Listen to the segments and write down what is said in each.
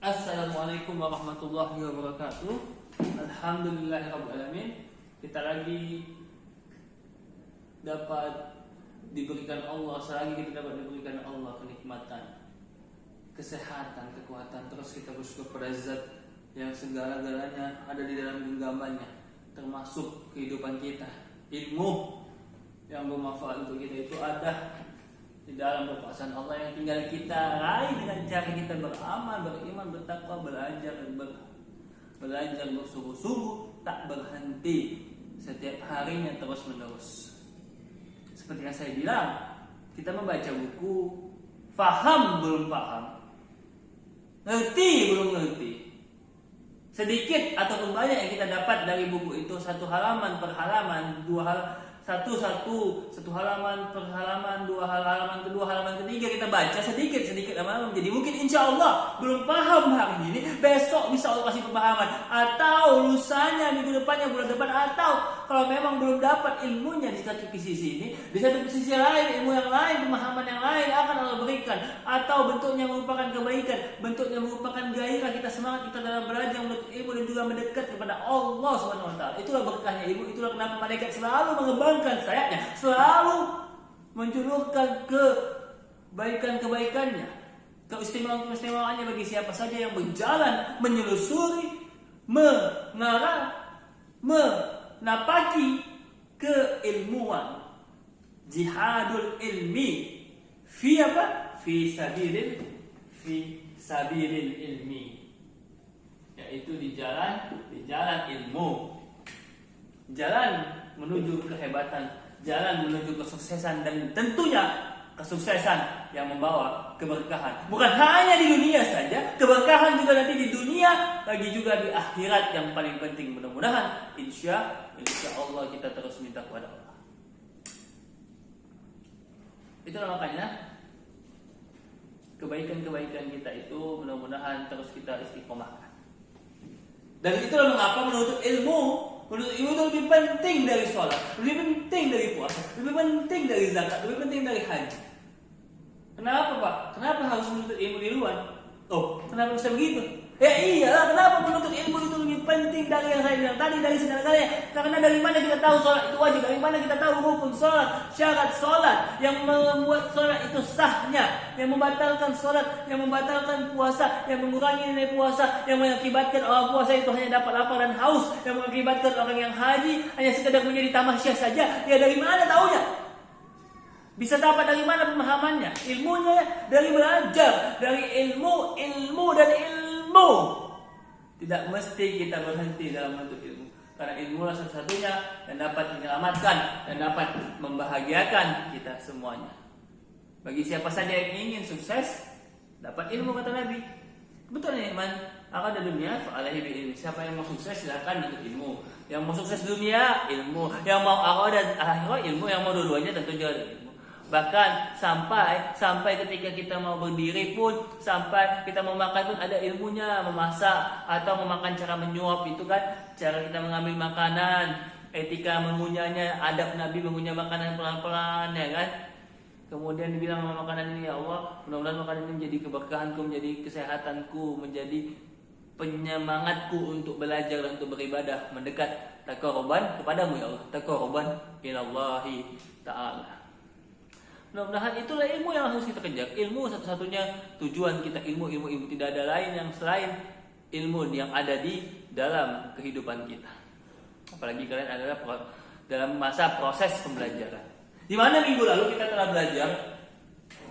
Assalamualaikum warahmatullahi wabarakatuh. Alhamdulillahirabbil alamin. Kita lagi dapat diberikan Allah, selagi kita dapat diberikan Allah kenikmatan, kesehatan, kekuatan, terus kita bersyukur pada Zat yang segala-galanya ada di dalam genggamannya, termasuk kehidupan kita. Ilmu yang bermanfaat untuk kita itu ada di dalam kekuasaan Allah yang tinggal kita raih dengan cara kita beramal, beriman, bertakwa, belajar bersungguh-sungguh, tak berhenti setiap harinya terus menerus. Seperti yang saya bilang, kita membaca buku, faham belum paham, ngerti belum ngerti, sedikit ataupun banyak yang kita dapat dari buku itu, satu halaman per halaman, satu halaman per halaman, dua halaman kedua, halaman ketiga kita baca sedikit lama-lama menjadi, mungkin insya Allah belum paham hari ini, besok bisa Allah kasih pemahaman, atau lusanya, minggu depannya, bulan depan, atau kalau memang belum dapat ilmunya di satu sisi ini, di satu sisi lain ilmu yang lain, pemahaman yang lain akan Allah berikan, atau bentuknya merupakan kebaikan, bentuknya merupakan gairah kita, semangat kita dalam belajar menuntut ilmu dan juga mendekat kepada Allah Subhanahu wa taala. Itulah berkahnya ilmu, itulah kenapa malaikat selalu mengembangkan sayapnya, selalu menjulurkan kebaikan-kebaikannya, keistimewaan-keistimewaannya bagi siapa saja yang berjalan, menyelusuri, mengarah, menapaki keilmuan. Jihadul ilmi fi apa? Fi sabilil ilmi, yaitu di jalan ilmu, jalan menuju kehebatan, jalan menuju kesuksesan, dan tentunya kesuksesan yang membawa keberkahan. Bukan hanya di dunia saja, keberkahan juga nanti di dunia, lagi juga di akhirat yang paling penting. Mudah-mudahan insya Allah kita terus minta kepada Allah. Itulah makanya kebaikan-kebaikan kita itu mudah-mudahan terus kita istiqomahkan. Dan itulah mengapa menuntut ilmu itu lebih penting dari sholat, lebih penting dari puasa, lebih penting dari zakat, lebih penting dari haji. Kenapa Pak? Kenapa harus menuntut ilmu di luar? Oh, kenapa bisa begitu? Ya iyalah, kenapa menuntut ilmu itu lebih penting dari yang saya bilang tadi, dari segala-galanya. Karena dari mana kita tahu sholat itu wajib, dari mana kita tahu rukun sholat, syarat sholat, yang membuat sholat itu sahnya, yang membatalkan sholat, yang membatalkan puasa, yang mengurangi nilai puasa, yang mengakibatkan orang puasa itu hanya dapat lapar dan haus, yang mengakibatkan orang yang haji hanya sekedar menjadi tamasya saja. Ya dari mana taunya? Bisa dapat dari mana pemahamannya? Ilmunya dari belajar, dari ilmu dan ilmu. Tidak mesti kita berhenti dalam menuntut ilmu, karena ilmu adalah satu-satunya yang dapat menyelamatkan dan dapat membahagiakan kita semuanya. Bagi siapa saja yang ingin sukses, dapat ilmu, kata Nabi. Betul nih, man akan ada dunia fa'alaihi bi'ilmi. Siapa yang mau sukses silakan ikut ilmu. Yang mau sukses dunia, ilmu. Yang mau akhirat dan akhirat, ilmu. Yang mau dua-duanya tentu juga ilmu. Bahkan sampai ketika kita mau berdiri pun, sampai kita mau makan pun ada ilmunya. Memasak atau memakan, cara menyuap itu kan, cara kita mengambil makanan, etika mengunyahnya, adab Nabi mengunyah makanan pelan-pelan, ya kan. Kemudian dibilang sama makanan ini, ya Allah, mudah-mudahan makanan ini menjadi keberkahanku, menjadi kesehatanku, menjadi penyemangatku untuk belajar dan untuk beribadah, mendekat taqarruban kepadamu ya Allah, taqarruban ilallahi ta'ala. Mudah-mudahan itulah ilmu yang harus kita kejar. Ilmu satu-satunya tujuan kita, ilmu. Tidak ada lain yang selain ilmu yang ada di dalam kehidupan kita. Apalagi kalian adalah dalam masa proses pembelajaran. Di mana minggu lalu kita telah belajar,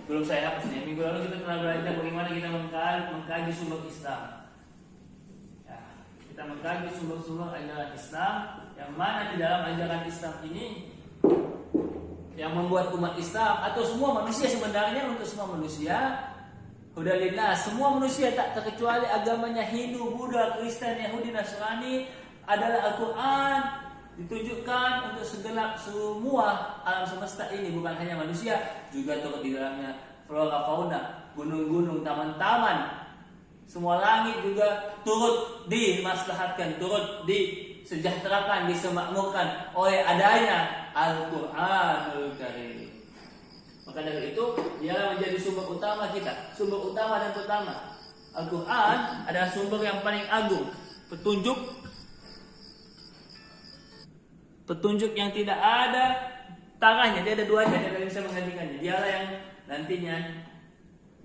belum saya hapus nih. Minggu lalu kita telah belajar bagaimana kita mengkaji sumber Islam. Ya, kita mengkaji sumber-sumber ajaran Islam, yang mana di dalam ajaran Islam ini yang membuat umat Islam atau semua manusia, sebenarnya untuk semua manusia, hudalillah, semua manusia tak terkecuali agamanya Hindu, Buddha, Kristen, Yahudi, Nasrani, adalah Al-Quran ditunjukkan untuk segenap semua alam semesta ini, bukan hanya manusia, juga turut di dalamnya flora fauna, gunung-gunung, taman-taman, semua langit juga turut dimaslahatkan, turut disejahterakan, disemakmurkan oleh adanya Al-Quranul Karim. Maka dari itu, dia menjadi sumber utama kita, sumber utama dan pertama. Al-Quran adalah sumber yang paling agung, petunjuk yang tidak ada tarahnya, dia ada duanya, dia tidak bisa menggantikannya. Dialah yang nantinya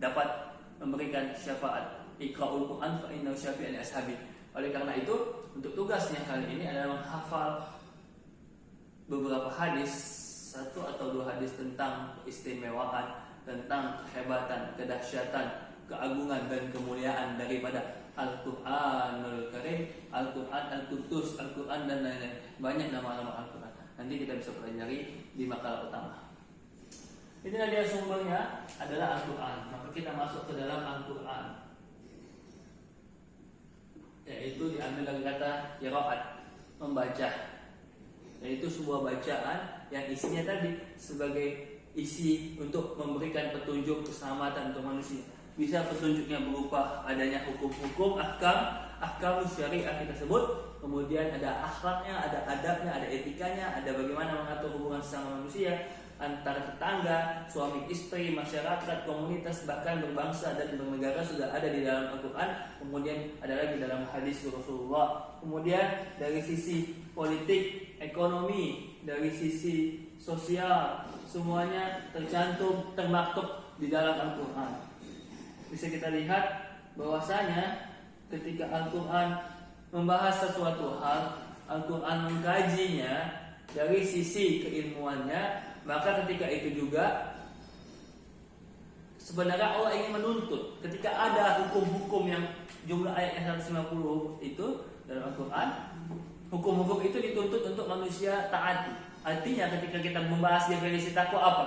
dapat memberikan syafaat. Iqra'ul Quran fa innahu syafi'un li ashabi. Oleh karena itu, untuk tugasnya kali ini adalah menghafal beberapa hadis, 1 atau 2 hadis tentang keistimewaan, tentang kehebatan, kedahsyatan, keagungan dan kemuliaan daripada Al-Quranul Karim, Al-Quran Al-Quddus, Al-Quran dan lain-lain. Banyak nama-nama Al-Quran. Nanti kita bisa pelajari di makalah utama. Inilah dia sumbernya adalah Al-Quran. Maka kita masuk ke dalam Al-Quran, yaitu diambil dari kata qiraat, membaca, yaitu sebuah bacaan yang isinya tadi sebagai isi untuk memberikan petunjuk keselamatan untuk manusia. Bisa petunjuknya berupa adanya hukum-hukum, ahkam syariah kita sebut, kemudian ada akhlaknya, ada adabnya, ada etikanya, ada bagaimana mengatur hubungan sesama manusia, antara tetangga, suami istri, masyarakat, komunitas, bahkan berbangsa dan bernegara sudah ada di dalam Al-Quran. Kemudian ada lagi dalam hadis Rasulullah. Kemudian dari sisi politik, ekonomi, dari sisi sosial, semuanya tercantum, termaktub di dalam Al-Quran. Bisa kita lihat bahwasanya ketika Al-Quran membahas sesuatu hal, Al-Quran mengkajinya dari sisi keilmuannya, maka ketika itu juga sebenarnya Allah ingin menuntut. Ketika ada hukum-hukum yang jumlah ayat 150 itu dalam Al-Quran, hukum-hukum itu dituntut untuk manusia taati. Artinya ketika kita membahas definisi takwa apa?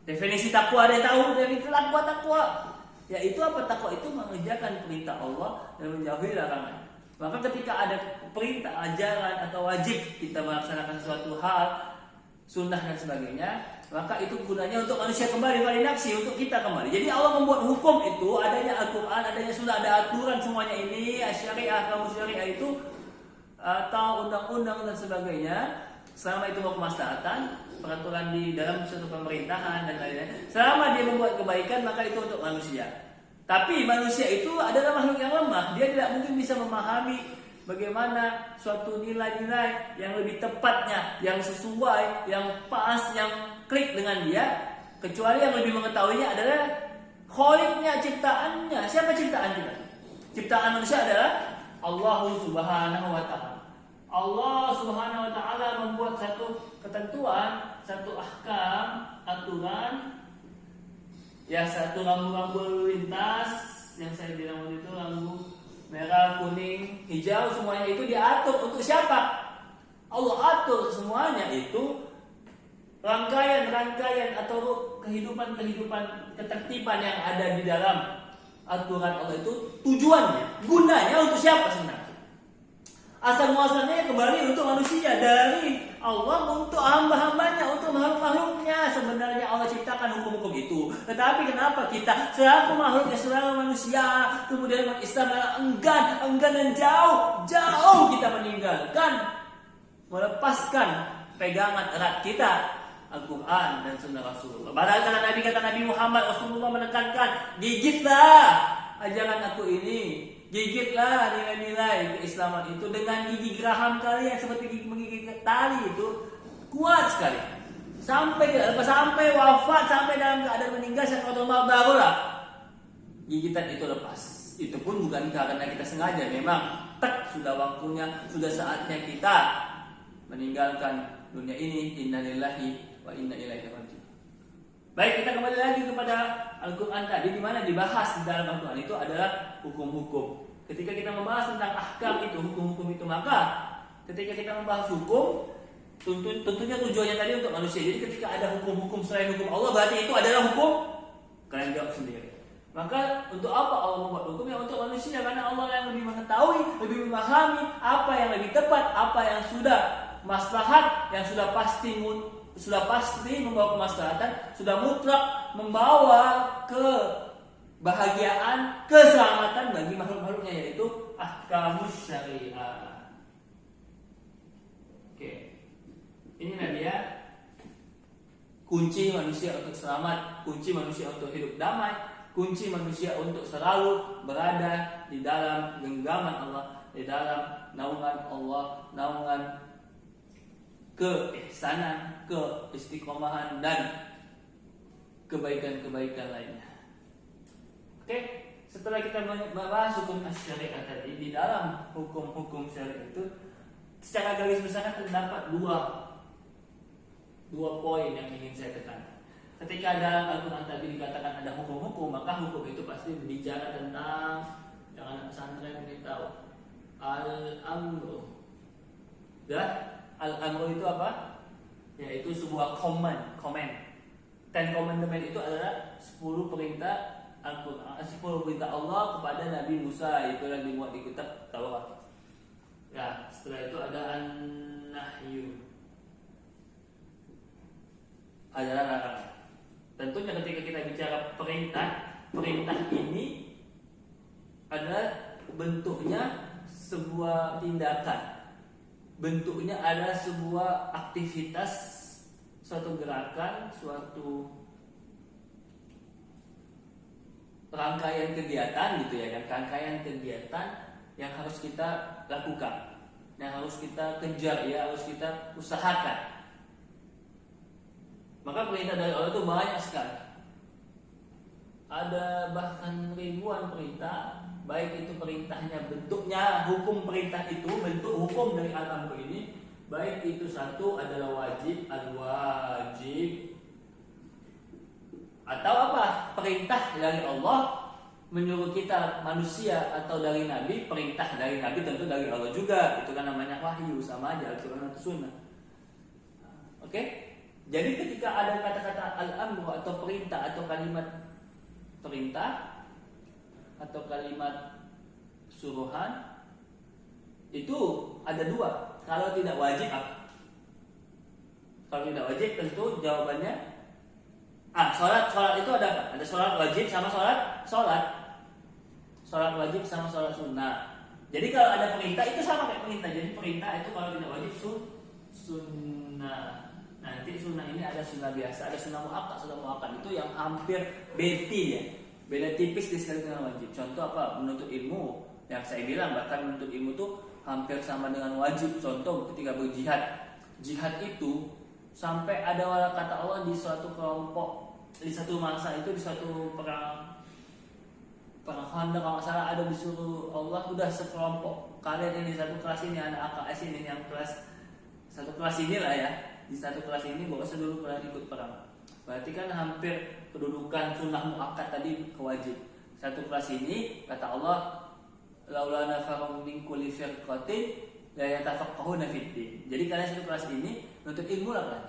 Definisi takwa ada yang tahu definisi takwa. Yaitu apa? Takwa itu mengerjakan perintah Allah dan menjauhi larangan. Maka ketika ada perintah, ajaran atau wajib kita melaksanakan suatu hal, sunnah dan sebagainya, maka itu gunanya untuk manusia kembali pada nafsi, untuk kita kembali. Jadi Allah membuat hukum itu, adanya Al-Quran, adanya sunnah, ada aturan semuanya ini, syariah, kamu syariah itu atau undang-undang dan sebagainya, selama itu mau kemaslahatan, peraturan di dalam suatu pemerintahan dan lain-lain, selama dia membuat kebaikan, maka itu untuk manusia. Tapi manusia itu adalah makhluk yang lemah, dia tidak mungkin bisa memahami bagaimana suatu nilai-nilai yang lebih tepatnya, yang sesuai, yang pas, yang klik dengan dia, kecuali yang lebih mengetahuinya adalah Khaliqnya, ciptaannya. Siapa ciptaan kita? Ciptaan manusia adalah Allah Subhanahu wa Ta'ala. Allah Subhanahu wa Ta'ala membuat satu ketentuan, satu ahkam, aturan, ya, satu rambu-rambu lalu lintas yang saya bilang waktu itu, lampu merah, kuning, hijau, semuanya itu diatur untuk siapa? Allah atur semuanya itu, rangkaian atau kehidupan, ketertiban yang ada di dalam aturan Allah itu, tujuannya, gunanya untuk siapa sebenarnya? Asal muasalnya kembali untuk manusia, dari Allah untuk hamba-hambanya, untuk makhluk-makhluknya. Sebenarnya Allah ciptakan hukum-hukum itu. Tetapi kenapa kita selaku makhluknya, selaku manusia, kemudian Islam enggan dan jauh kita meninggalkan, melepaskan pegangan erat kita Al-Quran dan Sunnah Rasulullah. Padahal kata Nabi Muhammad Rasulullah menekankan, gigitlah ajaran aku ini, gigitlah nilai-nilai keislaman itu dengan gigi geraham kalian seperti menggigit tali itu, kuat sekali sampai wafat, sampai dalam keadaan meninggal syakaratul maut barulah gigitan itu lepas. Itu pun bukan karena kita sengaja, memang sudah waktunya, sudah saatnya kita meninggalkan dunia ini. Inna lillahi wa inna ilaihi raji'un. Baik, kita kembali lagi kepada Al-Quran tadi, di mana dibahas di dalam Al-Quran itu adalah hukum-hukum. Ketika kita membahas tentang ahkam itu, hukum-hukum itu, maka ketika kita membahas hukum, tentunya tujuannya tadi untuk manusia. Jadi ketika ada hukum-hukum selain hukum Allah, berarti itu adalah hukum? Kalian jawab sendiri. Maka untuk apa Allah membuat hukum? Ya untuk manusia, karena Allah yang lebih mengetahui, lebih memahami apa yang lebih tepat, apa yang sudah maslahat, yang sudah pasti membawa kemaslahatan, sudah mutlak membawa kebahagiaan, keselamatan bagi makhluk-makhluknya, yaitu ahkamus syariah. Oke. Inilah dia kunci manusia untuk selamat, kunci manusia untuk hidup damai, kunci manusia untuk selalu berada di dalam genggaman Allah, di dalam naungan Allah, naungan keihsanan, keistiqomahan dan kebaikan-kebaikan lainnya. Oke, setelah kita membahas hukum syariat tadi, di dalam hukum-hukum syariat itu secara garis besar terdapat dua poin yang ingin saya tekankan. Ketika dalam Al-Quran tadi dikatakan ada hukum-hukum, maka hukum itu pasti berbicara tentang, jangan pesantren ini tahu, al-amru. Dan al-amru itu apa? Yaitu sebuah comment. Ten Commandment itu adalah 10 perintah Al-Quran, 10 perintah Allah kepada Nabi Musa, itu yang dimuat di kitab Taurat. Ya, setelah itu ada an-nahyu, adalah larangan. Tentunya ketika kita bicara perintah ini adalah bentuknya sebuah tindakan, bentuknya adalah sebuah aktivitas, suatu gerakan, suatu rangkaian kegiatan gitu ya kan, rangkaian kegiatan yang harus kita lakukan, yang harus kita kejar, ya harus kita usahakan. Maka perintah dari Allah itu banyak sekali. Ada bahkan ribuan perintah, baik itu perintahnya bentuknya, hukum perintah itu, bentuk hukum dari al-amr ini, baik itu satu adalah wajib, al-wajib, atau apa? Perintah dari Allah menyuruh kita manusia, atau dari Nabi, perintah dari Nabi tentu dari Allah juga. Itu kan namanya wahyu, sama aja Al-Quran atau Sunnah. Oke? Jadi ketika ada kata-kata al-amru atau perintah atau kalimat perintah atau kalimat suruhan, itu ada dua. Kalau tidak wajib apa? Kalau tidak wajib tentu jawabannya sholat itu ada apa? Ada sholat wajib sama sholat wajib sama sholat sunnah. Jadi kalau ada perintah itu sama kayak perintah. Jadi perintah itu kalau tidak wajib sunnah. Nanti sunnah ini ada sunnah biasa, ada sunnah muakkad. Sunnah muakkad itu yang hampir beda tipis sekali dengan wajib. Contoh apa? Menuntut ilmu, yang saya bilang bahkan menuntut ilmu itu hampir sama dengan wajib. Contoh ketika berjihad, jihad itu sampai ada kata Allah di suatu kelompok, di satu masa itu, di suatu perang Khandaq kalau nggak salah, ada disuruh Allah, udah sekelompok kalian ini satu kelas ini, anak AKS ini yang kelas satu kelas inilah ya, di satu kelas ini bawa seluruh kalian ikut perang. Berarti kan hampir kedudukan sunnah muakkad tadi kewajib. Satu kelas ini kata Allah, laula nafarum min kulli firqatin la yatafaqahuna fid din. Jadi kalian satu kelas ini nuntut ilmu lah kan.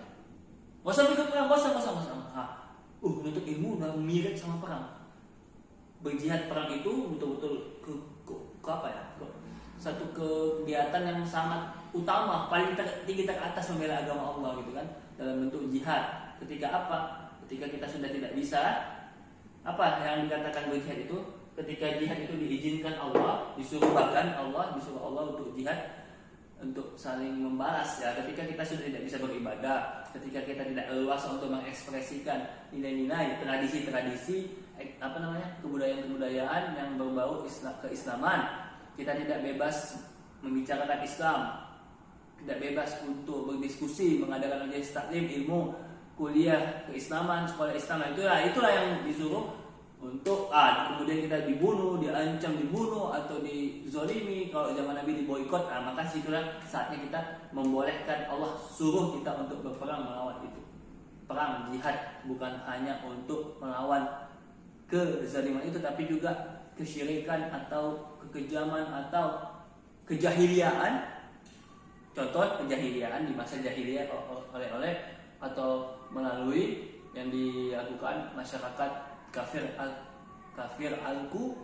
Enggak usah ikut perang, enggak usah. Nuntut ilmu udah mirip sama perang. Berjihad perang itu betul-betul ke apa ya? Satu kegiatan yang sangat utama, paling tinggi teratas membela agama Allah gitu kan, dalam bentuk jihad. Ketika apa? Ketika kita sudah tidak bisa, apa yang dikatakan berjihad itu? Ketika jihad itu diizinkan Allah, disuruh Allah untuk jihad, untuk saling membalas ya. Ketika kita sudah tidak bisa beribadah, ketika kita tidak leluasa untuk mengekspresikan nilai-nilai, tradisi-tradisi, kebudayaan-kebudayaan yang berbau keislaman, kita tidak bebas membicarakan Islam, tidak bebas untuk berdiskusi, mengadakan majelis taklim ilmu, kuliah keislaman, sekolah Islam. Itulah yang disuruh untuk kemudian kita diancam dibunuh atau dizolimi. Kalau zaman Nabi diboikot, maka situlah saatnya kita membolehkan, Allah suruh kita untuk berperang melawan itu. Perang jihad bukan hanya untuk melawan kezaliman itu, tapi juga kesyirikan atau kekejaman atau kejahiliaan. Contoh kejahiliaan di masa jahiliyah oleh atau melalui yang dilakukan masyarakat kafir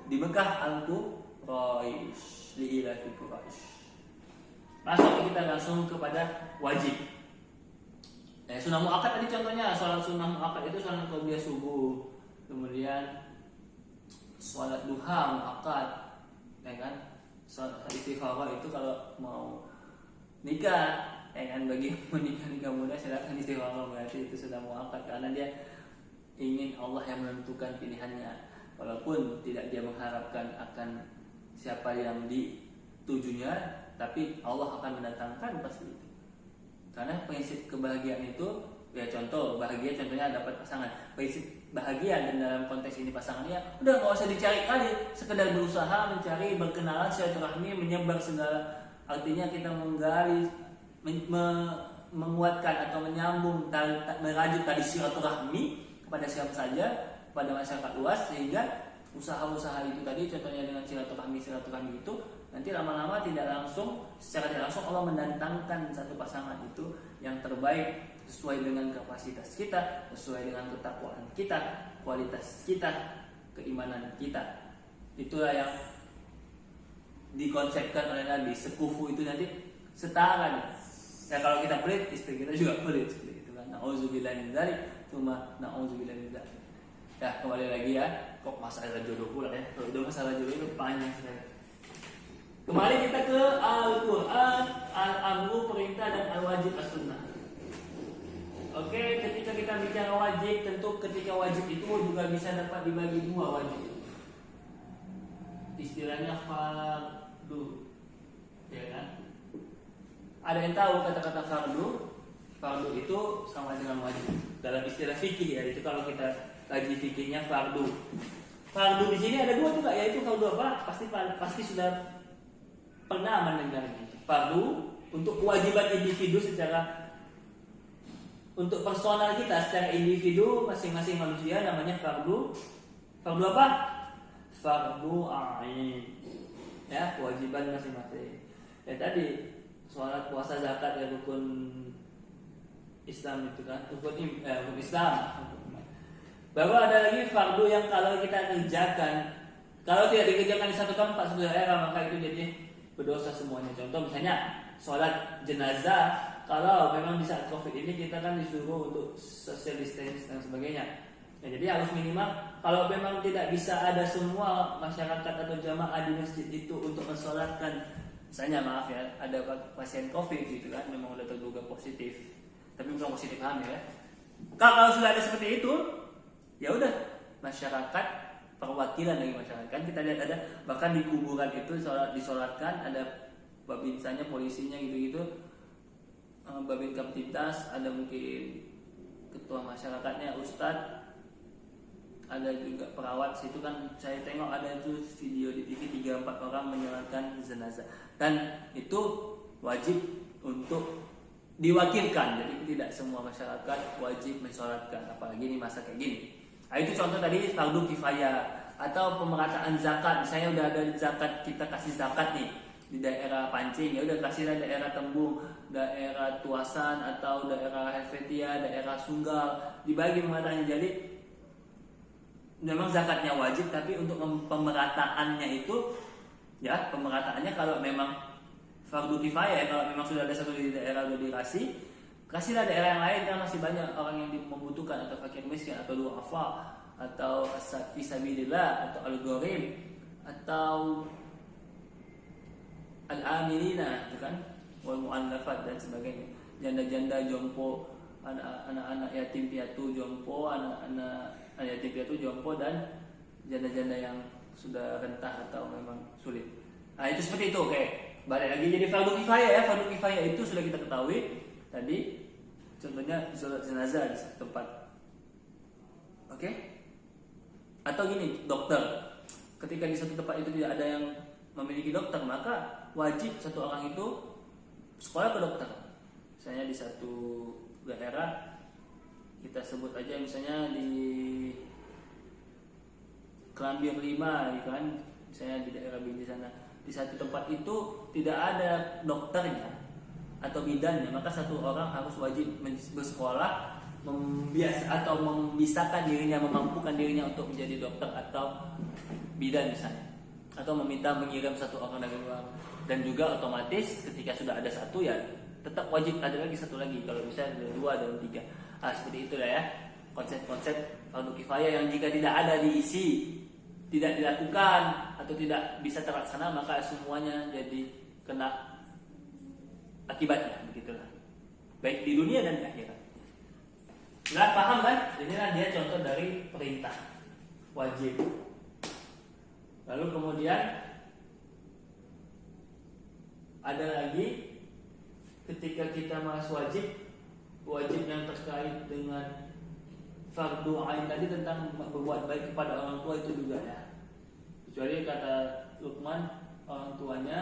di Mekah, Quraisy, li'ilafi Quraisy. Kita langsung kepada wajib. Sunnah muakkad tadi contohnya, sholat sunnah muakkad itu sholat qobliyah subuh, kemudian sholat duha muakkad, ya kan? Sholat istikharah itu kalau mau nikah, ya kan, bagi yang mau nikah muda silakan istikharah, berarti itu sudah muakkad karena dia ingin Allah yang menentukan pilihannya. walaupun tidak dia mengharapkan akan siapa yang ditujunya, tapi Allah akan mendatangkan pasti itu. Karena prinsip kebahagiaan itu, ya contoh bahagia contohnya dapat pasangan. Prinsip bahagia dan dalam konteks ini pasangannya udah nggak usah dicari kali, sekedar berusaha mencari, berkenalan, silaturahmi, menyebar segala, artinya kita menggali, menguatkan atau menyambung, merajut tadi silaturahmi kepada siapa saja, pada masyarakat luas, sehingga usaha-usaha itu tadi contohnya dengan silaturahmi itu nanti lama-lama tidak langsung, secara tidak langsung Allah mendatangkan satu pasangan itu yang terbaik sesuai dengan kapasitas kita, sesuai dengan ketakwaan kita, kualitas kita, keimanan kita. Itulah yang dikonsepkan oleh Nabi. Sekufu itu nanti setara. Ya kalau kita pelit, istri kita juga pelit seperti itu kan. Nauzubillah min dzalik, tsumma nauzubillah min dzalik. Ya, kembali lagi ya. Kok masalah jodoh pula ya? Kalau udah masalah jodoh itu panjang sekali. Kembali kita ke Al-Quran, Al-Amru perintah dan Al-Wajib As-Sunnah. Oke, ketika kita bicara wajib, tentu ketika wajib itu juga bisa dapat dibagi dua wajib. Istilahnya fardu, ya kan? Ada yang tahu kata-kata fardu? Fardu itu sama dengan wajib. Dalam istilah fikih ya, itu kalau kita kaji fikihnya fardu. Fardu di sini ada dua juga, yaitu fardu apa? Pasti sudah pernah mendengar itu. Fardu untuk kewajiban individu secara, untuk personal kita secara individu masing-masing manusia namanya fardu. Fardu apa? Fardu ain. Ya, kewajiban masing-masing. Ya tadi sholat, puasa, zakat ya rukun Islam itu kan, rukun Islam. Baru ada lagi fardu yang kalau kita kerjakan, kalau tidak dikerjakan di satu tempat, satu daerah, maka itu jadi berdosa semuanya. Contoh misalnya sholat jenazah, kalau memang di saat COVID ini kita kan disuruh untuk social distancing dan sebagainya. Ya, jadi harus minimal, kalau memang tidak bisa ada semua masyarakat atau jamaah di masjid itu untuk mensolatkan, misalnya maaf ya, ada pasien COVID gitu kan, memang udah terduga positif, tapi bukan positif hamil ya. Kalau sudah ada seperti itu, ya udah masyarakat, perwakilan dari masyarakat, kan kita lihat ada bahkan di kuburan itu disolatkan, ada babinsannya, polisinya gitu-gitu, babin Kamtibnas, ada mungkin ketua masyarakatnya, ustadz, ada juga perawat. Situ kan saya tengok ada itu video di TV 3-4 orang menyolatkan jenazah, dan itu wajib untuk diwakilkan. Jadi tidak semua masyarakat wajib mensolatkan, apalagi di masa kayak gini. Nah, itu contoh tadi fardu kifayah. Atau pemerataan zakat, misalnya udah ada zakat, kita kasih zakat nih di daerah Pancing, ya udah kasihlah daerah Tembung, daerah Tuasan, atau daerah Helvetia, daerah Sunggal, dibagi pemerataannya. Jadi memang zakatnya wajib, tapi untuk pemerataannya itu, ya pemerataannya kalau memang fardu kifayah, ya, kalau memang sudah ada satu di daerah udah kasihlah daerah yang lain, kan masih banyak orang yang membutuhkan, atau fakir miskin, atau du'afa, atau fisabilillah, atau al-gharib, atau al-amilina, itu kan, wal mu'allafat dan sebagainya, janda-janda jompo, anak-anak yatim piatu jompo, anak-anak yatim piatu jompo, dan janda-janda yang sudah rentah atau memang sulit. Nah itu seperti itu. Oke, balik lagi jadi fardu kifayah ya. Fardu kifayah itu sudah kita ketahui tadi, contohnya sholat jenazah di satu tempat. Oke? Atau gini, dokter, ketika di satu tempat itu tidak ada yang memiliki dokter, maka wajib satu orang itu sekolah ke dokter. Misalnya di satu daerah, kita sebut aja misalnya di Kelambir 5 kan, misalnya di daerah Binjai sana, di satu tempat itu tidak ada dokternya atau bidannya, maka satu orang harus wajib bersekolah, atau membisakan dirinya, memampukan dirinya untuk menjadi dokter atau bidan misalnya, atau meminta mengirim satu orang dari luar. Dan juga otomatis ketika sudah ada satu, ya tetap wajib ada lagi satu lagi, kalau bisa ada 2 dan 3. Seperti itulah ya konsep-konsep fardu kifayah yang jika tidak ada diisi, tidak dilakukan, atau tidak bisa terlaksana, maka semuanya jadi kena akibatnya, begitulah, baik di dunia dan di akhirat. Nah, paham kan? Inilah dia contoh dari perintah wajib. Lalu kemudian ada lagi ketika kita bahas wajib yang terkait dengan fardu ain tadi tentang berbuat baik kepada orang tua itu juga ya. Kecuali kata Luqman, orang tuanya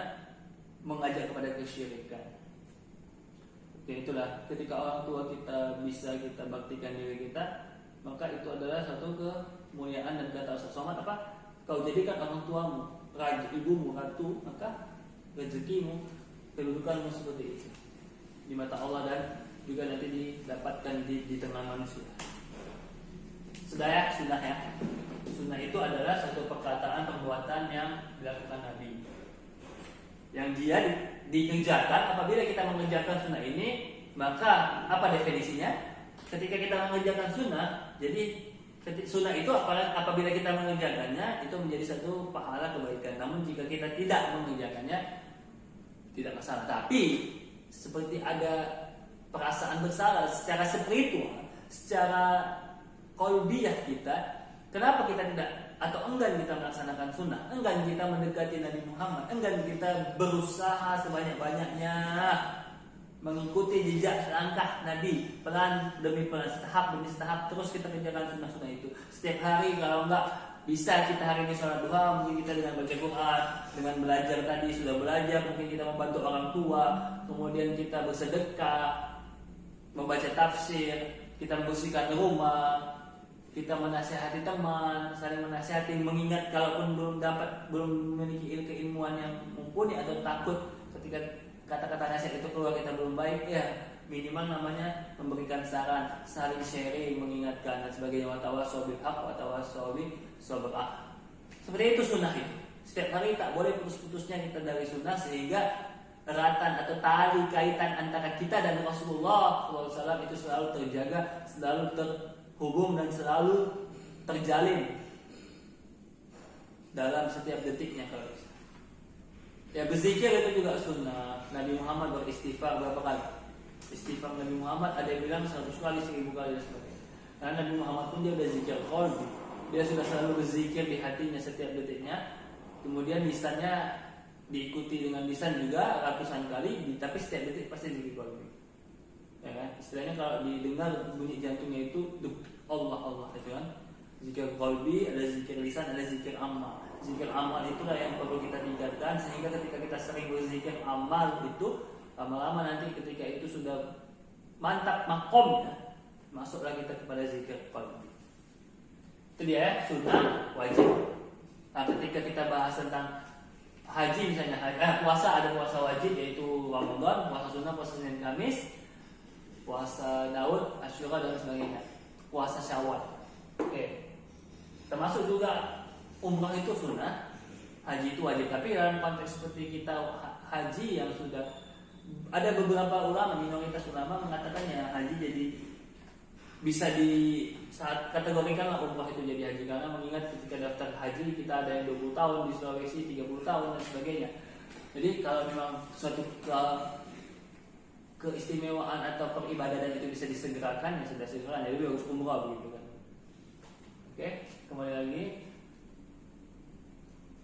mengajak kepada kesyirikan. Oke, itulah ketika orang tua kita bisa kita baktikan diri kita, maka itu adalah satu kemuliaan. Dan kata Ustaz Somad apa? Kau jadikan orang tuamu, raja, ibumu, ratu, maka rezekimu, kedudukanmu seperti itu di mata Allah dan juga nanti didapatkan di tengah manusia. Sudah ya. Sunnah itu adalah satu perkataan perbuatan yang dilakukan Nabi, yang dia dikerjakan. Apabila kita mengerjakan sunnah ini, maka apa definisinya? Ketika kita mengerjakan sunnah, jadi sunnah itu apabila kita mengerjakannya itu menjadi satu pahala kebaikan. Namun jika kita tidak mengerjakannya, tidak masalah. Tapi seperti ada perasaan bersalah secara spiritual, secara qalbiyah kita, kenapa kita tidak atau enggan kita melaksanakan sunnah, enggan kita mendekati Nabi Muhammad, enggan kita berusaha sebanyak-banyaknya mengikuti jejak langkah Nabi, pelan demi pelan, setahap demi setahap, terus kita kerjakan sunnah-sunnah itu setiap hari. Kalau enggak bisa kita hari ini sholat duha, mungkin kita dengan baca Quran, dengan belajar tadi sudah belajar, mungkin kita membantu orang tua, kemudian kita bersedekah, membaca tafsir, kita membersihkan rumah, kita menasihati teman, saling menasihati, mengingat kalaupun belum memiliki keilmuan yang mumpuni atau takut ketika kata-kata nasihat itu keluar kita belum baik, ya minimal namanya memberikan saran, saling sharing, mengingatkan dan sebagainya. Wa tawassaw bil haqq wa tawassaw bis sabr. Seperti itu sunnah itu. Setiap hari tak boleh putus-putusnya kita dari sunnah, sehingga eratan atau tali kaitan antara kita dan Rasulullah SAW itu selalu terjaga, selalu terhubung dan selalu terjalin dalam setiap detiknya. Kalau bisa, ya berzikir itu juga sunnah. Nabi Muhammad beristighfar berapa kali? Istighfar Nabi Muhammad ada yang bilang 100 kali, 1000 kali dan sebagainya. Karena Nabi Muhammad pun dia udah zikir qalbi, dia sudah selalu berzikir di hatinya setiap detiknya. Kemudian lisannya diikuti dengan lisan juga ratusan kali, tapi setiap detik pasti zikir qalbi. Ya kan? Istilahnya kalau didengar bunyi jantungnya itu Allah Allah itu kan. Zikir qalbi, ada zikir lisan, ada zikir amal. Zikir amal itulah yang perlu kita tingkatkan, sehingga ketika kita sering berzikir amal itu, lama-lama nanti ketika itu sudah mantap makomnya, masuklah kita kepada zikir qalbi. Itu dia sunnah wajib. Nah, ketika kita bahas tentang haji misalnya, puasa, ada puasa wajib yaitu Ramadan, puasa sunnah, puasa Senin Kamis, puasa Daud, Asyura dan sebagainya, puasa Syawal. Oke. Termasuk juga umrah itu sunnah, haji itu wajib. Tapi dalam konteks seperti kita haji yang sudah ada beberapa ulama, minoritas ulama mengatakannya haji jadi bisa di saat kategorikan lah umrah itu jadi haji, karena mengingat ketika daftar haji kita ada yang 20 tahun di Sulawesi, 30 tahun dan sebagainya. Jadi kalau memang suatu keistimewaan atau peribadahan itu bisa disegerakan, ya sudah segera, jadi harus umrah begitu kan. Oke, kembali lagi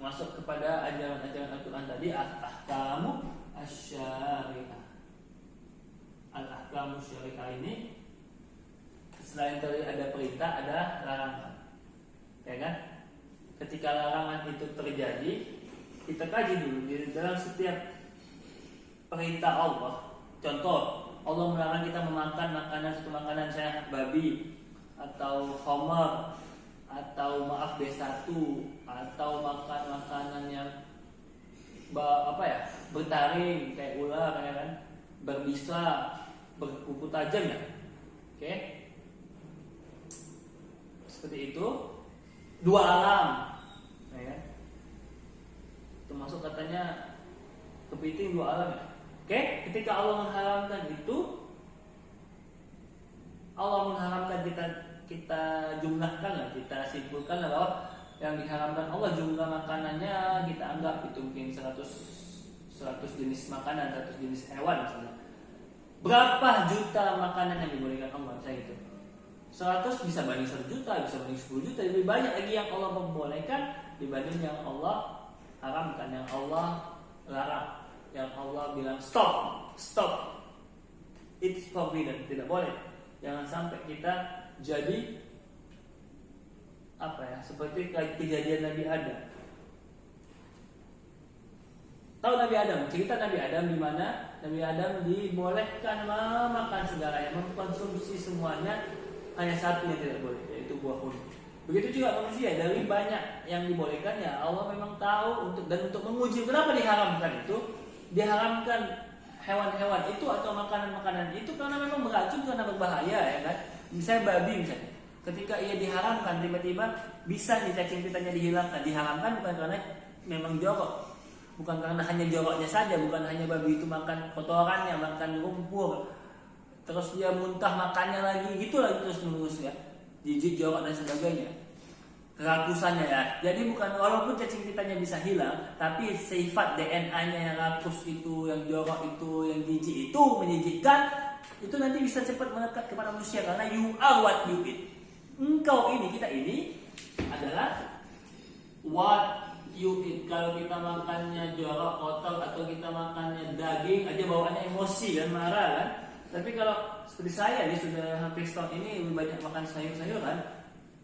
masuk kepada ajaran-ajaran Al-Quran tadi, ahkamu asy-syari'ah. Al-ahkamu syari'ah ini selain tadi ada perintah, ada larangan, ya kan? Ketika larangan itu terjadi, kita kaji dulu di dalam setiap perintah Allah. Contoh, Allah melarang kita memakan makanan, satu makanan saya babi atau khamar atau maaf B1 atau makan makanan yang bertaring kayak ular, ya kan, berbisa, berkuku tajam, ya. Oke. Seperti itu. Dua alam, ya kan? Termasuk katanya kepiting dua alam, ya. Oke, ketika Allah mengharamkan itu, Allah mengharamkan kita jumlahkan lah, kita simpulkan lah bahwa yang diharamkan Allah jumlah makanannya kita anggap itu mungkin 100 jenis makanan, 100 jenis hewan misalnya. Berapa juta makanan yang dibolehkan Allah misalnya gitu. 100 bisa banding 1 juta, bisa banding 10 juta, lebih banyak lagi yang Allah membolehkan dibanding yang Allah haramkan, yang Allah larang, yang Allah bilang stop, it's forbidden, tidak boleh. Jangan sampai kita jadi seperti kejadian Nabi Adam. Tahu Nabi Adam, cerita Nabi Adam di mana Nabi Adam dibolehkan makan segalanya, mengkonsumsi semuanya, hanya satu yang tidak boleh, yaitu buah kurma. Begitu juga manusia, dari banyak yang dibolehkan ya Allah memang tahu untuk menguji kenapa diharamkan itu. Diharamkan hewan-hewan itu atau makanan-makanan itu karena memang beracun, karena berbahaya, ya kan. Misalnya babi misalnya, ketika ia diharamkan tiba-tiba bisa nih cacing pitanya dihilangkan. Diharamkan bukan karena memang jorok, bukan karena hanya joroknya saja, bukan hanya babi itu makan kotorannya, makan lumpur, terus dia muntah makannya lagi, gitu lagi terus menerus ya, jijik, jorok dan sebagainya, kerakusannya ya. Jadi bukan, walaupun cacing pitanya bisa hilang, tapi sifat DNA-nya yang rakus itu, yang jorok itu, yang jijik itu, menjijikkan, itu nanti bisa cepat melekat kepada manusia karena you are what you eat. Engkau ini, kita ini adalah what you eat. Kalau kita makannya jorok, kotor, atau kita makannya daging aja bawaannya emosi kan, marah kan. Tapi kalau seperti saya nih sudah hampir setahun ini lebih banyak makan sayur-sayuran,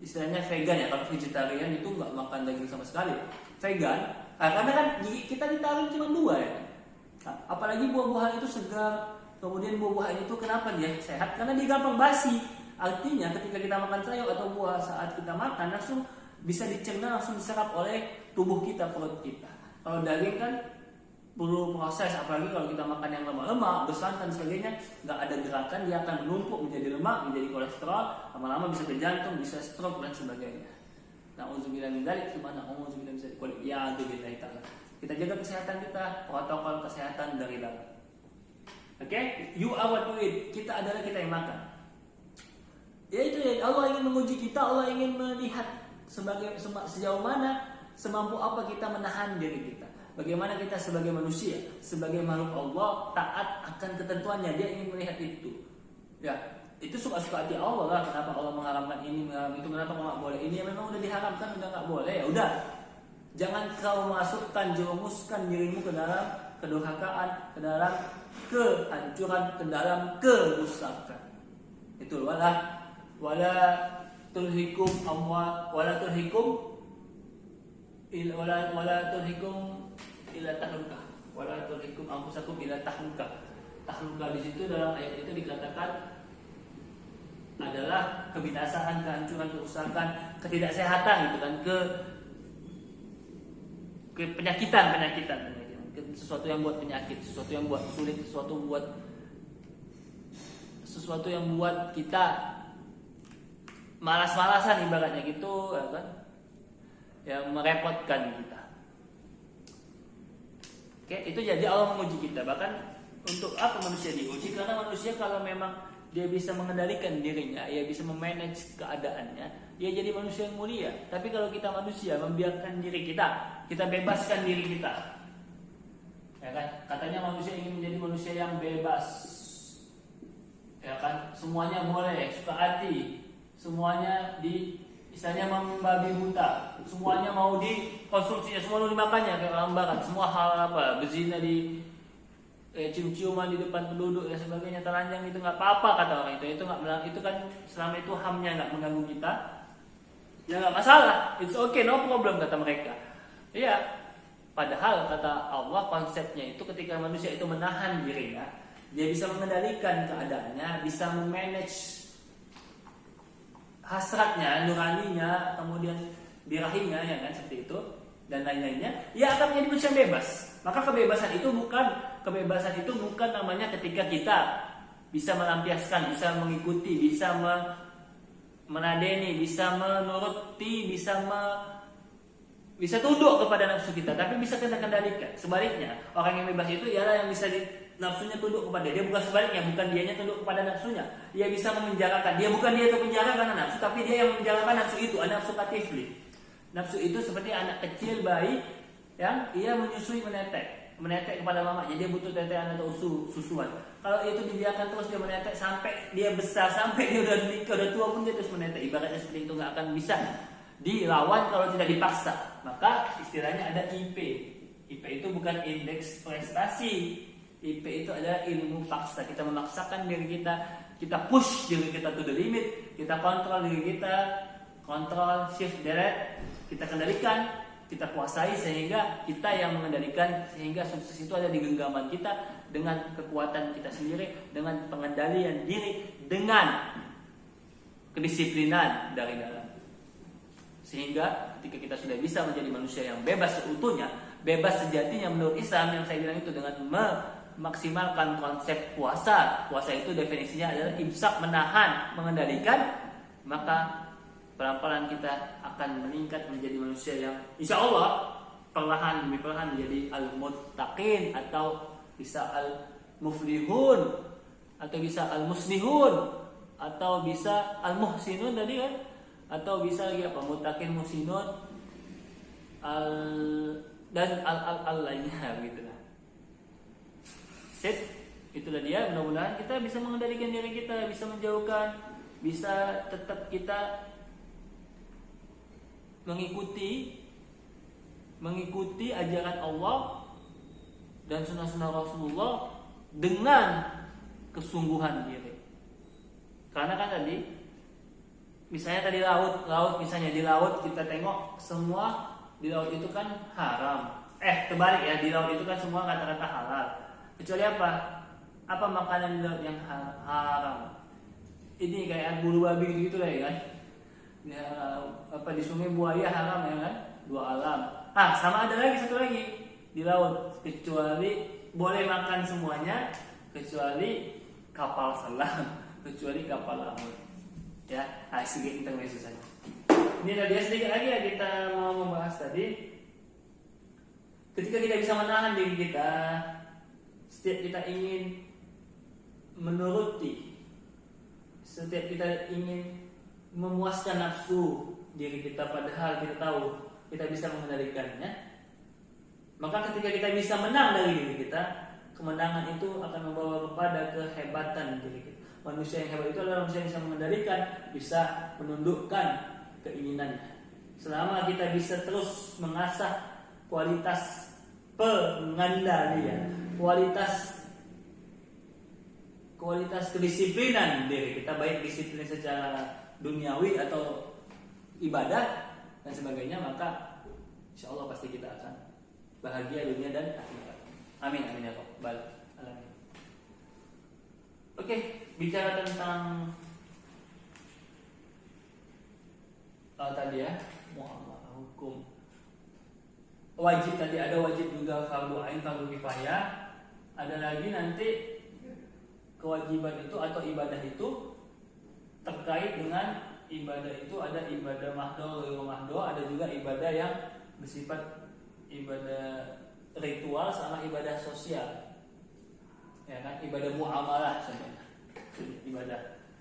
istilahnya vegan ya. Kalau vegetarian itu nggak makan daging sama sekali, vegan. Karena kan gigi kita ditaruh cuma 2 ya. Nah, apalagi buah-buahan itu segar. Kemudian buah-buahan itu kenapa dia sehat? Karena dia gampang basi. Artinya ketika kita makan sayur atau buah, saat kita makan langsung bisa dicerna, langsung diserap oleh tubuh kita, perut kita. Kalau daging kan perlu proses, apalagi kalau kita makan yang lemak-lemak, bersantan dan sebagainya, nggak ada gerakan, dia akan menumpuk menjadi lemak, menjadi kolesterol, lama-lama bisa ke jantung, bisa stroke dan sebagainya. Na'udzubillah min dzalik, na'udzubillah min dzalik. Ya, kita jaga kesehatan kita, protokol kesehatan dari dalam. Oke, you are what you eat. Kita adalah kita yang makan. Ya itu ya, Allah ingin menguji kita, Allah ingin melihat sejauh mana, semampu apa kita menahan diri kita. Bagaimana kita sebagai manusia, sebagai makhluk Allah taat akan ketentuannya. Dia ingin melihat itu. Ya, itu suka-suka hati Allah lah. Kenapa Allah mengharamkan ini, mengharamkan itu, kenapa nggak boleh ini? Ya memang udah diharamkan, udah nggak boleh. Ya udah, jangan kau masukkan, jerumuskan dirimu ke dalam kedurhakaan, ke dalam kehancuran, ke dalam kerusakan. Itu wala tulhikum amwat wala tulhikum ila tahlukah, wala tulhikum anfusakum ila tahlukah. Tahlukah di situ dalam ayat itu dikatakan adalah kebinasaan, kehancuran, kerusakan, ketidaksehatan gitu kan, ke penyakitan, sesuatu yang buat penyakit, sesuatu yang buat sulit, sesuatu yang buat kita malas-malasan ibaratnya gitu, ya kan? Yang merepotkan kita. Oke, itu jadi Allah menguji kita. Bahkan untuk apa manusia diuji? Karena manusia kalau memang dia bisa mengendalikan dirinya, ia bisa memanage keadaannya, ia jadi manusia yang mulia. Tapi kalau kita manusia membiarkan diri kita bebaskan diri kita, ya kan? Katanya manusia ingin menjadi manusia yang bebas, ya kan? Semuanya boleh, suka hati, semuanya misalnya membabi buta, semuanya mau dikonsumsinya, semua mau dimakannya kayak orang barat, semua hal apa, berzina cium-ciuman di depan penduduk dan sebagainya, telanjang itu nggak apa-apa kata orang itu nggak bilang, itu kan selama itu hamnya nggak mengganggu kita, ya nggak masalah, it's okay, no problem kata mereka. Iya, padahal kata Allah konsepnya itu ketika manusia itu menahan dirinya, dia bisa mengendalikan keadaannya, bisa memanage hasratnya, nuraninya, kemudian birahinya, ya kan, seperti itu dan lain-lainnya, ia akan menjadi manusia bebas. Maka kebebasan itu bukan namanya ketika kita bisa melampiaskan, bisa mengikuti, bisa menadeni, bisa menuruti, bisa tunduk kepada nafsu kita, tapi bisa kita kendalikan. Sebaliknya, orang yang bebas itu ialah yang bisa nafsunya tunduk kepada dia, bukan sebaliknya, bukan dianya tunduk kepada nafsunya. Dia bisa memenjarakan, bukan dia itu penjara karena nafsu, tapi dia yang memenjarakan nafsu itu, nafsu katifli. Nafsu itu seperti anak kecil, bayi yang ia menyusui, menetek kepada mamanya, dia butuh tetean atau susuan. Kalau itu dibiarkan terus dia menetek sampai dia besar, sampai dia udah nikah, udah tua pun dia terus menetek. Ibaratnya seperti itu, nggak akan bisa dilawan kalau tidak dipaksa. Maka istilahnya ada IP. IP itu bukan indeks prestasi. IP itu adalah ilmu paksa. Kita memaksakan diri kita, kita push diri kita to the limit, kita kontrol diri kita, kontrol shift delete, kita kendalikan, kita kuasai sehingga kita yang mengendalikan, sehingga sukses itu ada di genggaman kita dengan kekuatan kita sendiri, dengan pengendalian diri, dengan kedisiplinan dari dalam. Sehingga ketika kita sudah bisa menjadi manusia yang bebas seutuhnya, bebas sejatinya menurut Islam yang saya bilang itu dengan memaksimalkan konsep puasa. Puasa itu definisinya adalah imsak, menahan, mengendalikan. Maka pelan-pelan kita akan meningkat menjadi manusia yang insya Allah perlahan demi perlahan menjadi al-muttaqin, atau bisa al-muflihun, atau bisa al-muslihun, atau bisa al-muhsinun tadi kan, atau bisa lagi apa, muttaqin, muhsinun, dan al lainnya gitu lah. Set, itulah dia. Mudah-mudahan kita bisa mengendalikan diri kita, bisa menjauhkan, bisa tetap kita mengikuti ajaran Allah dan sunnah-sunnah Rasulullah dengan kesungguhan diri. Karena kan tadi misalnya tadi laut misalnya di laut kita tengok semua di laut itu kan haram. Terbalik ya, di laut itu kan semua kata-kata halal. Kecuali apa? Apa makanan di laut yang haram? Ini kayak bulu babi gitu lah ya kan. Ya, apa di sungai buaya haram ya kan? Dua alam. Sama ada lagi satu lagi di laut, kecuali boleh makan semuanya kecuali kapal selam, kecuali kapal laut. Ya, sedikit intermezzo saja. Ini ada dia sedikit lagi ya, kita mau membahas tadi. Ketika kita bisa menahan diri kita, setiap kita ingin menuruti, setiap kita ingin memuaskan nafsu diri kita, padahal kita tahu kita bisa mengendalikannya. Maka ketika kita bisa menang dari diri kita, kemenangan itu akan membawa kepada kehebatan diri kita. Manusia yang hebat itu adalah manusia yang bisa mengendalikan, bisa menundukkan keinginannya. Selama kita bisa terus mengasah kualitas pengendalian, kualitas kedisiplinan diri kita, baik disiplin secara duniawi atau ibadah dan sebagainya, maka insya Allah pasti kita akan bahagia dunia dan akhirat. Amin amin ya rabbal alamin. Oke, bicara tentang tadi ya, muamalah hukum wajib, tadi ada wajib juga fardu ain, fardu kifayah. Ada lagi nanti kewajiban itu atau ibadah itu terkait dengan ibadah itu, ada ibadah mahdo, ghairu mahdo, ada juga ibadah yang bersifat ibadah ritual sama ibadah sosial. Ya kan, ibadah muamalah sebenarnya.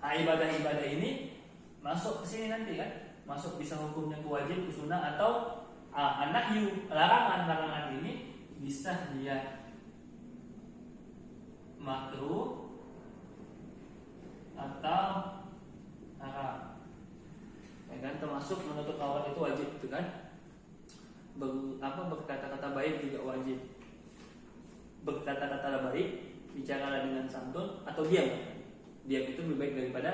Ibadah ini masuk ke sini nanti kan, masuk bisa hukumnya ke wajib, ke sunnah, atau an-nahyu, larangan ini bisa dia makruh atau haram. Ya kan, termasuk menutup aurat itu wajib itu kan. Berkata-kata baik juga wajib. Berkata-kata baik, bicara dengan santun atau diam. Diam itu lebih baik daripada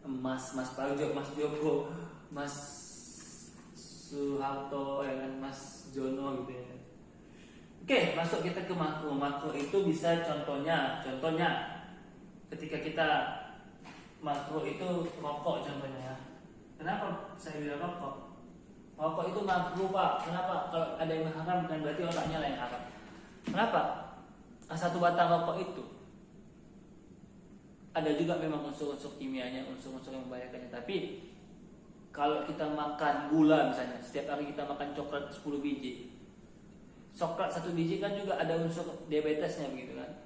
Mas Parjo, Mas Joko, Mas Soeharto, ya kan, Mas Jono gitu ya. Oke, masuk kita ke makruh. Makruh itu bisa contohnya ketika kita makruh itu rokok contohnya ya. Kenapa saya bilang rokok? Rokok itu makruh Pak. Kenapa? Kalau ada yang mengharamkan berarti otaknya lah yang haram. Kenapa? Satu batang rokok itu ada juga memang unsur-unsur kimianya, unsur-unsur yang membahayakannya. Tapi kalau kita makan gula misalnya, setiap hari kita makan coklat 10 biji, coklat 1 biji kan juga ada unsur diabetesnya begitu kan.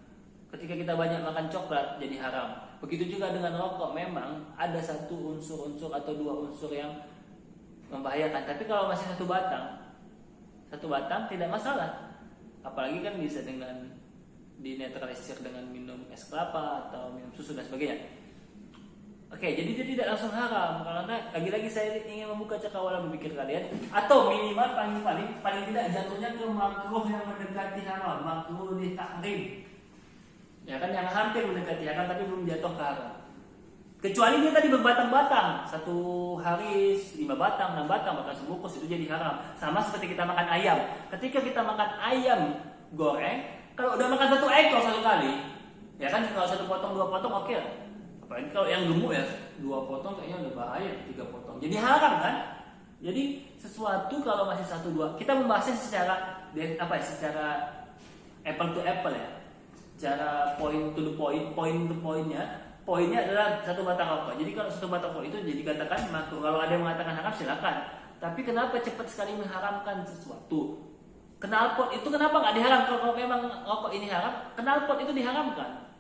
Ketika kita banyak makan coklat jadi haram. Begitu juga dengan rokok, memang ada satu unsur-unsur atau dua unsur yang membahayakan. Tapi kalau masih satu batang tidak masalah. Apalagi kan bisa dengan dinetralisir dengan minum es kelapa atau minum susu dan sebagainya. Oke, jadi dia tidak langsung haram karena lagi-lagi saya ingin membuka cakrawala berpikir kalian atau minimal paling tidak jatuhnya ke makruh yang mendekati haram, makruh di tahrim. Ya kan yang hampir mendekati haram tapi belum jatuh ke haram. Kecuali dia tadi berbatang-batang, 1 hari 5 batang, 6 batang, bahkan sebungkus itu jadi haram. Sama seperti kita makan ayam. Ketika kita makan ayam goreng, kalau udah makan 1 ekor 1 kali, ya kan kalau 1 potong 2 potong oke lah. Apalagi kalau yang gemuk ya 2 potong kayaknya udah bahaya, 3 potong. Jadi haram kan? Jadi sesuatu kalau masih 1 2, kita membahasnya secara secara apple to apple ya. Secara point to pointnya. Poinnya adalah 1 batang rokok. Jadi kalau 1 batang rokok itu jadi katakan makruh. Kalau ada yang mengatakan haram silakan. Tapi kenapa cepat sekali mengharamkan sesuatu? Knalpot itu kenapa nggak diharamkan? Kalau memang rokok ini haram, knalpot itu diharamkan.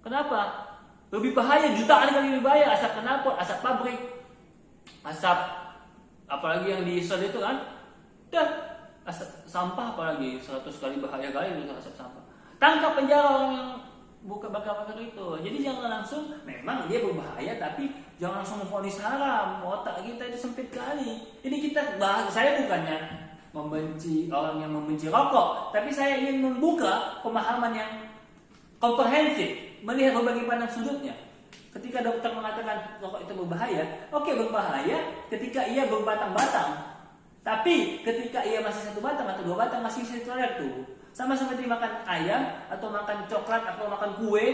Kenapa? Lebih bahaya, jutaan kali lebih bahaya asap knalpot, asap pabrik, asap apalagi yang di sol itu kan, asap sampah apalagi 100 kali bahaya kali itu asap sampah. Tangkap penjara orang yang buka bakar-bakar itu. Jadi jangan langsung, memang dia berbahaya tapi jangan langsung memvonis haram. Otak kita itu sempit kali. Ini kita bahas, saya bukannya membenci orang yang membenci rokok, tapi saya ingin membuka pemahaman yang komprehensif, melihat berbagai pandang sudutnya. Ketika dokter mengatakan rokok itu berbahaya, oke berbahaya ketika ia berbatang-batang. Tapi ketika ia masih 1 batang atau 2 batang masih bisa ditolerir tuh. Sama seperti makan ayam atau makan coklat atau makan kue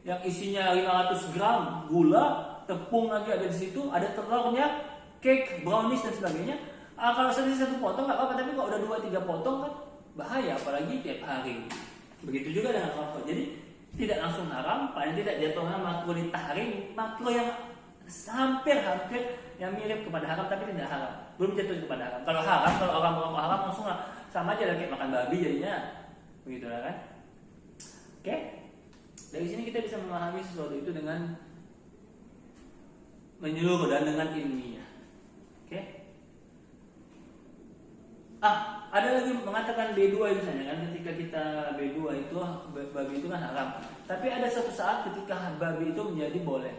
yang isinya 500 gram gula, tepung lagi ada di situ, ada telurnya, cake, brownies dan sebagainya. Kalau satu potong nggak apa-apa, tapi kalau udah 2-3 potong kan bahaya, apalagi tiap hari. Begitu juga dengan rokok. Jadi tidak langsung haram, paling tidak jatuhnya makruh di tahrim, makruh yang hampir yang mirip kepada haram tapi tidak haram, belum jatuh kepada haram. Kalau haram, kalau orang merokok haram langsung sama aja kayak makan babi jadinya, begitu lah kan? Oke, dari sini kita bisa memahami sesuatu itu dengan menyeluruh dan dengan ilmiah. Oke. Ada lagi mengatakan B2 misalnya kan, ketika kita B2 itu babi itu kan haram. Tapi ada satu saat ketika babi itu menjadi boleh.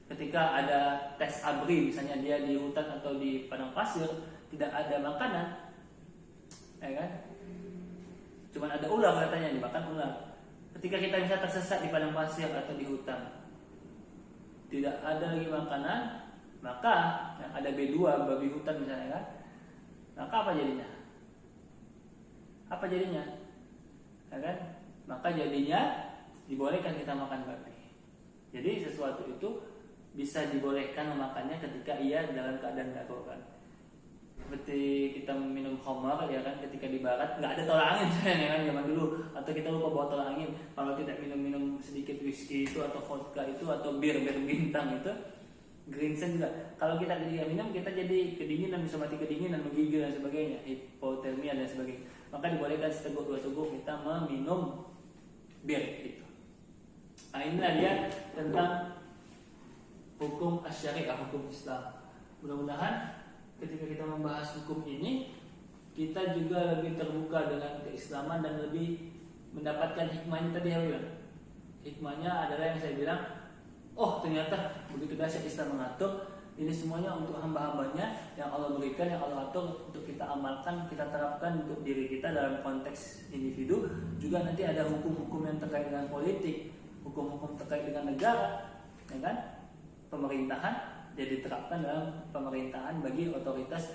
Ketika ada tes ABRI misalnya dia di hutan atau di padang pasir tidak ada makanan, ya kan? Cuman ada ular katanya dimakan ular. Ketika kita bisa tersesat di padang pasir atau di hutan, tidak ada lagi makanan, maka yang ada B2 babi hutan misalnya kan, maka apa jadinya? Apa jadinya? Ya kan? Maka jadinya dibolehkan kita makan babi. Jadi sesuatu itu bisa dibolehkan memakannya ketika ia dalam keadaan darurat. Seperti kita minum khamar ya kan, ketika di barat nggak ada tolak angin ya kan zaman dulu, atau kita lupa bawa tolak angin, kalau tidak minum sedikit whisky itu atau vodka itu atau bir bintang itu, Greensen juga. Kalau kita tidak minum, kita jadi kedinginan, bisa mati kedinginan, menggigil dan sebagainya, hipotermia dan sebagainya. Maka dibolehkan seteguk 2 teguk kita meminum bir itu. Nah inilah dia tentang hukum syariah, hukum Islam. Mudah-mudahan ketika kita membahas hukum ini, kita juga lebih terbuka dengan keislaman dan lebih mendapatkan hikmahnya tadi ya. Hikmahnya adalah yang saya bilang, oh ternyata begitu dahsyat Islam mengatur ini semuanya untuk hamba-hambanya yang Allah berikan, yang Allah atur untuk kita amalkan, kita terapkan untuk diri kita dalam konteks individu. Juga nanti ada hukum-hukum yang terkait dengan politik, hukum-hukum terkait dengan negara, ya kan? Pemerintahan jadi diterapkan dalam pemerintahan bagi otoritas,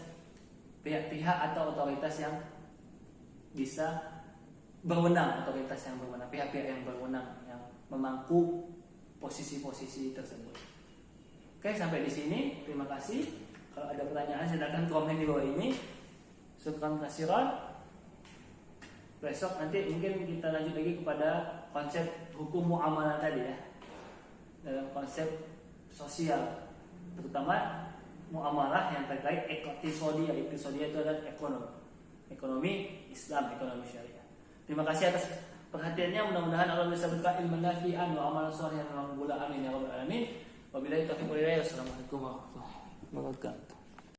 pihak-pihak atau otoritas yang bisa berwenang, otoritas yang berwenang, pihak-pihak yang berwenang yang memangku posisi-posisi tersebut. Oke, sampai di sini. Terima kasih. Kalau ada pertanyaan silakan komen di bawah ini. Syukran kasiran. Besok nanti mungkin kita lanjut lagi kepada konsep hukum muamalah tadi ya. Dalam konsep sosial, terutama muamalah yang terkait ekotisodia. Ekotisodia itu adalah ekonomi Islam, ekonomi syariah. Terima kasih atas perhatiannya. Mudah-mudahan Allah bisa berkah ilmu nafi'an wa amal shalih yang menggula, amin ya rabbal alamin. Wabillahi taufiq wal hidayah. Assalamualaikum warahmatullahi wabarakatuh.